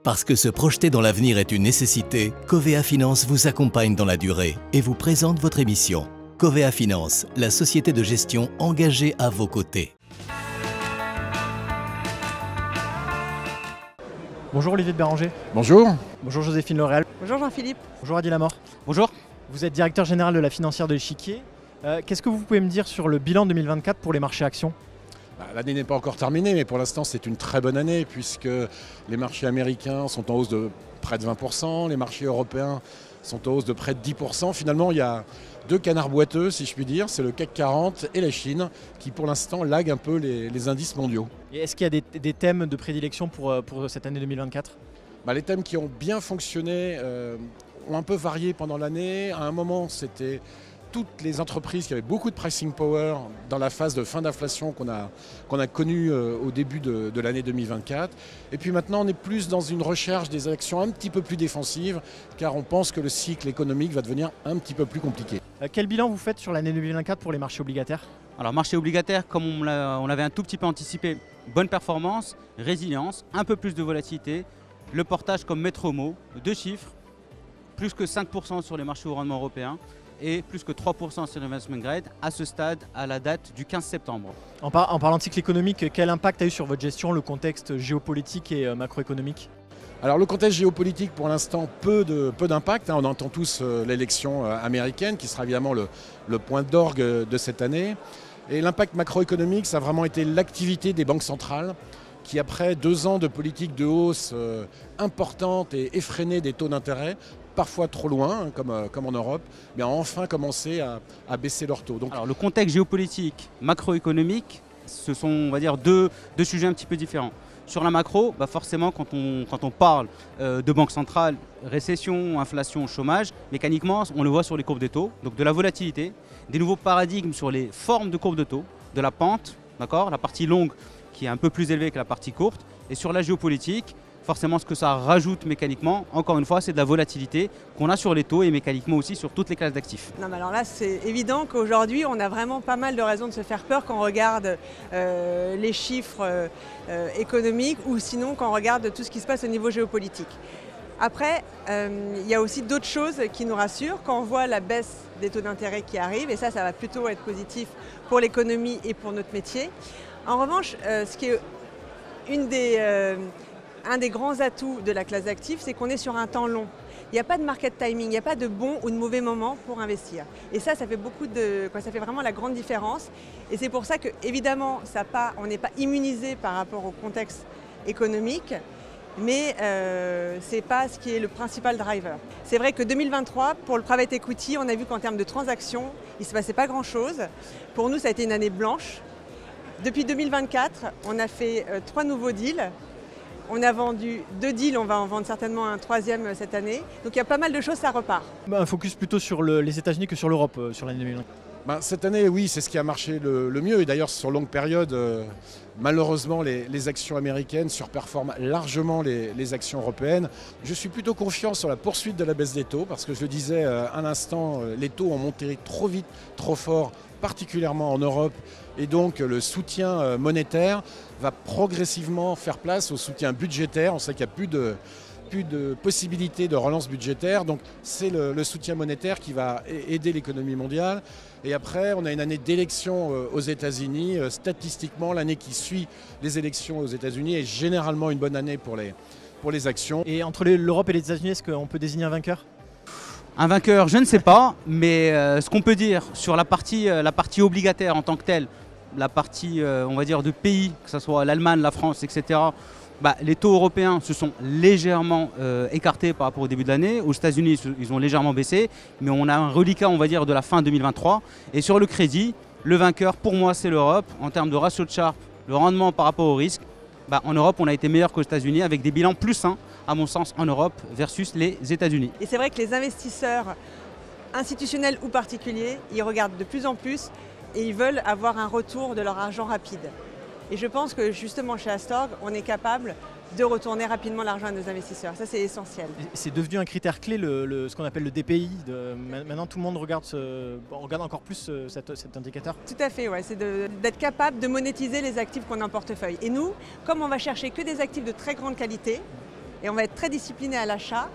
Parce que se projeter dans l'avenir est une nécessité, Covea Finance vous accompagne dans la durée et vous présente votre émission. Covea Finance, la société de gestion engagée à vos côtés. Bonjour Olivier de Béranger. Bonjour. Bonjour Joséphine L'Oréal. Bonjour Jean-Philippe. Bonjour Adi Lamort. Bonjour. Vous êtes directeur général de la financière de l'Échiquier. Qu'est-ce que vous pouvez me dire sur le bilan 2024 pour les marchés actions ? L'année n'est pas encore terminée, mais pour l'instant c'est une très bonne année puisque les marchés américains sont en hausse de près de 20%, les marchés européens sont en hausse de près de 10%. Finalement, il y a deux canards boiteux, si je puis dire, c'est le CAC 40 et la Chine qui pour l'instant laguent un peu les indices mondiaux. Et est-ce qu'il y a des thèmes de prédilection pour cette année 2024 ? Les thèmes qui ont bien fonctionné ont un peu varié pendant l'année. À un moment, c'était toutes les entreprises qui avaient beaucoup de pricing power dans la phase de fin d'inflation qu'on a connue au début de l'année 2024. Et puis maintenant, on est plus dans une recherche des actions un petit peu plus défensives, car on pense que le cycle économique va devenir un petit peu plus compliqué. Quel bilan vous faites sur l'année 2024 pour les marchés obligataires ? Alors marché obligataire, comme on l'avait un tout petit peu anticipé, bonne performance, résilience, un peu plus de volatilité, le portage comme maître mot, 2 chiffres, plus que 5% sur les marchés au rendement européens, et plus que 3% sur l'investment grade à ce stade, à la date du 15 septembre. En parlant de cycle économique, quel impact a eu sur votre gestion le contexte géopolitique et macroéconomique ? Alors le contexte géopolitique pour l'instant peu d'impact, on entend tous l'élection américaine qui sera évidemment le point d'orgue de cette année. Et l'impact macroéconomique, ça a vraiment été l'activité des banques centrales qui après 2 ans de politique de hausse importante et effrénée des taux d'intérêt, parfois trop loin, comme en Europe, mais ont enfin commencé à baisser leurs taux. Alors le contexte géopolitique, macroéconomique, ce sont on va dire deux sujets un petit peu différents. Sur la macro, forcément quand on parle de banque centrale, récession, inflation, chômage, mécaniquement on le voit sur les courbes de taux, donc de la volatilité, des nouveaux paradigmes sur les formes de courbes de taux, de la pente, d'accord, la partie longue qui est un peu plus élevée que la partie courte, et sur la géopolitique, forcément, ce que ça rajoute mécaniquement, encore une fois, c'est de la volatilité qu'on a sur les taux et mécaniquement aussi sur toutes les classes d'actifs. Non, mais alors là, c'est évident qu'aujourd'hui, on a vraiment pas mal de raisons de se faire peur quand on regarde les chiffres économiques ou sinon quand on regarde tout ce qui se passe au niveau géopolitique. Après, il y a aussi d'autres choses qui nous rassurent. Quand on voit la baisse des taux d'intérêt qui arrive, et ça va plutôt être positif pour l'économie et pour notre métier. En revanche, ce qui est un des grands atouts de la classe d'actifs, c'est qu'on est sur un temps long. Il n'y a pas de market timing, il n'y a pas de bon ou de mauvais moment pour investir. Et ça fait ça fait vraiment la grande différence. Et c'est pour ça que, évidemment, on n'est pas immunisé par rapport au contexte économique, mais ce n'est pas ce qui est le principal driver. C'est vrai que 2023, pour le private equity, on a vu qu'en termes de transactions, il ne se passait pas grand-chose. Pour nous, ça a été une année blanche. Depuis 2024, on a fait 3 nouveaux deals. On a vendu 2 deals, on va en vendre certainement un 3e cette année. Donc il y a pas mal de choses, ça repart. Un focus plutôt sur les États-Unis que sur l'Europe sur l'année 2024. Cette année, oui, c'est ce qui a marché le mieux. Et d'ailleurs, sur longue période, malheureusement, les actions américaines surperforment largement les actions européennes. Je suis plutôt confiant sur la poursuite de la baisse des taux parce que je le disais à l'instant, les taux ont monté trop vite, trop fort, particulièrement en Europe. Et donc le soutien monétaire va progressivement faire place au soutien budgétaire. On sait qu'il n'y a plus de possibilités de relance budgétaire. Donc c'est le soutien monétaire qui va aider l'économie mondiale. Et après, on a une année d'élections aux États-Unis. Statistiquement, l'année qui suit les élections aux États-Unis est généralement une bonne année pour les actions. Et entre l'Europe et les États-Unis, est-ce qu'on peut désigner un vainqueur ? Un vainqueur, je ne sais pas, mais ce qu'on peut dire sur la partie obligataire en tant que telle, la partie on va dire de pays, que ce soit l'Allemagne, la France, etc., les taux européens se sont légèrement écartés par rapport au début de l'année. Aux États-Unis, ils ont légèrement baissé, mais on a un reliquat, on va dire, de la fin 2023. Et sur le crédit, le vainqueur, pour moi, c'est l'Europe. En termes de ratio de Sharpe, le rendement par rapport au risque, en Europe, on a été meilleur qu'aux États-Unis avec des bilans plus sains, à mon sens, en Europe versus les États-Unis. Et c'est vrai que les investisseurs institutionnels ou particuliers, ils regardent de plus en plus et ils veulent avoir un retour de leur argent rapide. Et je pense que justement chez Astorg, on est capable de retourner rapidement l'argent à nos investisseurs. Ça, c'est essentiel. C'est devenu un critère clé, ce qu'on appelle le DPI. Maintenant, tout le monde regarde encore plus cet indicateur. Tout à fait, ouais. C'est d'être capable de monétiser les actifs qu'on a en portefeuille. Et nous, comme on va chercher que des actifs de très grande qualité, et on va être très discipliné à l'achat.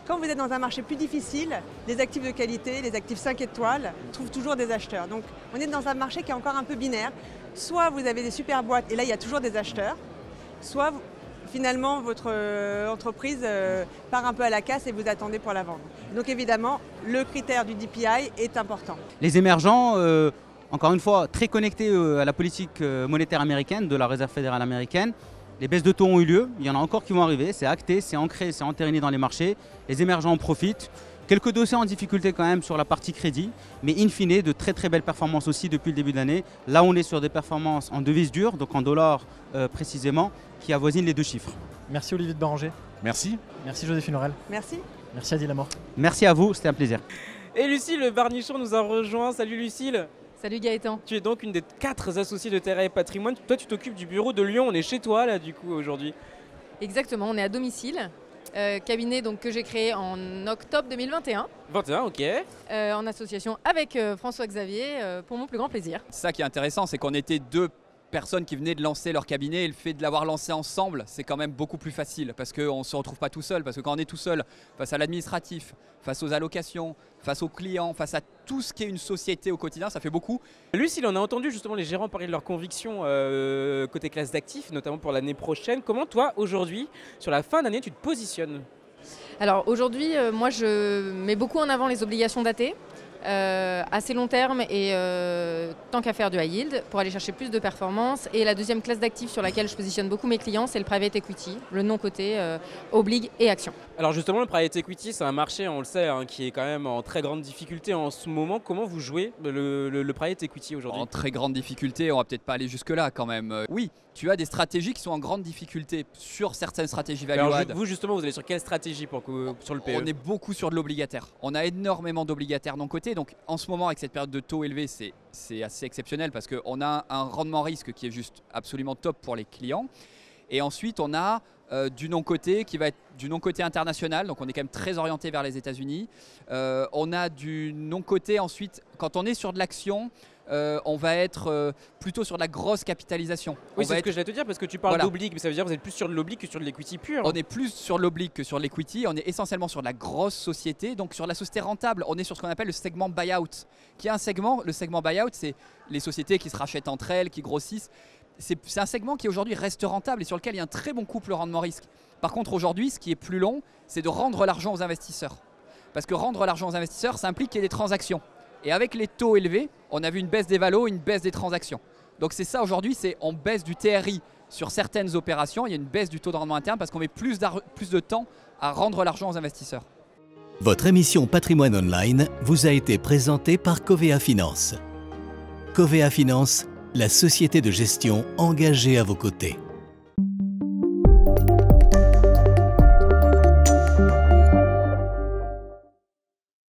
Quand vous êtes dans un marché plus difficile, les actifs de qualité, les actifs 5 étoiles, trouvent toujours des acheteurs. Donc on est dans un marché qui est encore un peu binaire. Soit vous avez des super boîtes et là il y a toujours des acheteurs, soit finalement votre entreprise part un peu à la casse et vous attendez pour la vendre. Donc évidemment, le critère du DPI est important. Les émergents, encore une fois, très connectés à la politique monétaire américaine, de la Réserve fédérale américaine. Les baisses de taux ont eu lieu, il y en a encore qui vont arriver, c'est acté, c'est ancré, c'est entériné dans les marchés. Les émergents en profitent. Quelques dossiers en difficulté quand même sur la partie crédit, mais in fine, de très très belles performances aussi depuis le début de l'année. Là, on est sur des performances en devises dures, donc en dollars précisément, qui avoisinent les 2 chiffres. Merci Olivier de Baranger. Merci. Merci Joséphine Aurel. Merci. Merci Adil Amor. Merci à vous, c'était un plaisir. Et Lucille Barnichon nous a rejoint. Salut Lucille. Salut Gaëtan. Tu es donc une des 4 associées de Terra et Patrimoine. Toi, tu t'occupes du bureau de Lyon. On est chez toi là, du coup, aujourd'hui. Exactement, on est à domicile. Cabinet donc, que j'ai créé en octobre 2021. 21, ok. En association avec François-Xavier, pour mon plus grand plaisir. Ça qui est intéressant, c'est qu'on était 2 personnes qui venaient de lancer leur cabinet et le fait de l'avoir lancé ensemble, c'est quand même beaucoup plus facile parce qu'on ne se retrouve pas tout seul. Parce que quand on est tout seul face à l'administratif, face aux allocations, face aux clients, face à tout ce qui est une société au quotidien, ça fait beaucoup. Lucille, on a entendu justement les gérants parler de leurs convictions côté classe d'actifs, notamment pour l'année prochaine. Comment toi, aujourd'hui, sur la fin d'année, tu te positionnes ? Alors aujourd'hui, moi je mets beaucoup en avant les obligations datées. Assez long terme et tant qu'à faire du high yield pour aller chercher plus de performance. Et la deuxième classe d'actifs sur laquelle je positionne beaucoup mes clients, c'est le private equity, le non-coté, oblig et action. Alors justement, le private equity, c'est un marché, on le sait, hein, qui est quand même en très grande difficulté en ce moment. Comment vous jouez le private equity aujourd'hui ? En très grande difficulté, on va peut-être pas aller jusque-là quand même. Oui, tu as des stratégies qui sont en grande difficulté sur certaines stratégies value add. Vous justement, vous allez sur quelle stratégie sur le PE ? On est beaucoup sur de l'obligataire. On a énormément d'obligataires non cotés. Donc en ce moment, avec cette période de taux élevés, c'est assez exceptionnel parce qu'on a un rendement risque qui est juste absolument top pour les clients. Et ensuite, on a du non-coté qui va être du non-coté international. Donc on est quand même très orienté vers les États-Unis. On a du non-coté ensuite, quand on est sur de l'action, on va être plutôt sur de la grosse capitalisation. Oui, c'est ce que je vais te dire parce que tu parles d'oblique, mais ça veut dire que vous êtes plus sur de l'oblique que sur de l'equity pur. On est plus sur l'oblique que sur l'equity. On est essentiellement sur de la grosse société, donc sur la société rentable. On est sur ce qu'on appelle le segment buyout, qui est un segment. Le segment buyout, c'est les sociétés qui se rachètent entre elles, qui grossissent. C'est un segment qui aujourd'hui reste rentable et sur lequel il y a un très bon couple rendement-risque. Par contre, aujourd'hui, ce qui est plus long, c'est de rendre l'argent aux investisseurs. Parce que rendre l'argent aux investisseurs, ça implique qu'il y ait des transactions. Et avec les taux élevés, on a vu une baisse des valos, une baisse des transactions. Donc c'est ça aujourd'hui, c'est on baisse du TRI sur certaines opérations, il y a une baisse du taux de rendement interne parce qu'on met plus de temps à rendre l'argent aux investisseurs. Votre émission Patrimoine Online vous a été présentée par Covea Finance. Covea Finance, la société de gestion engagée à vos côtés.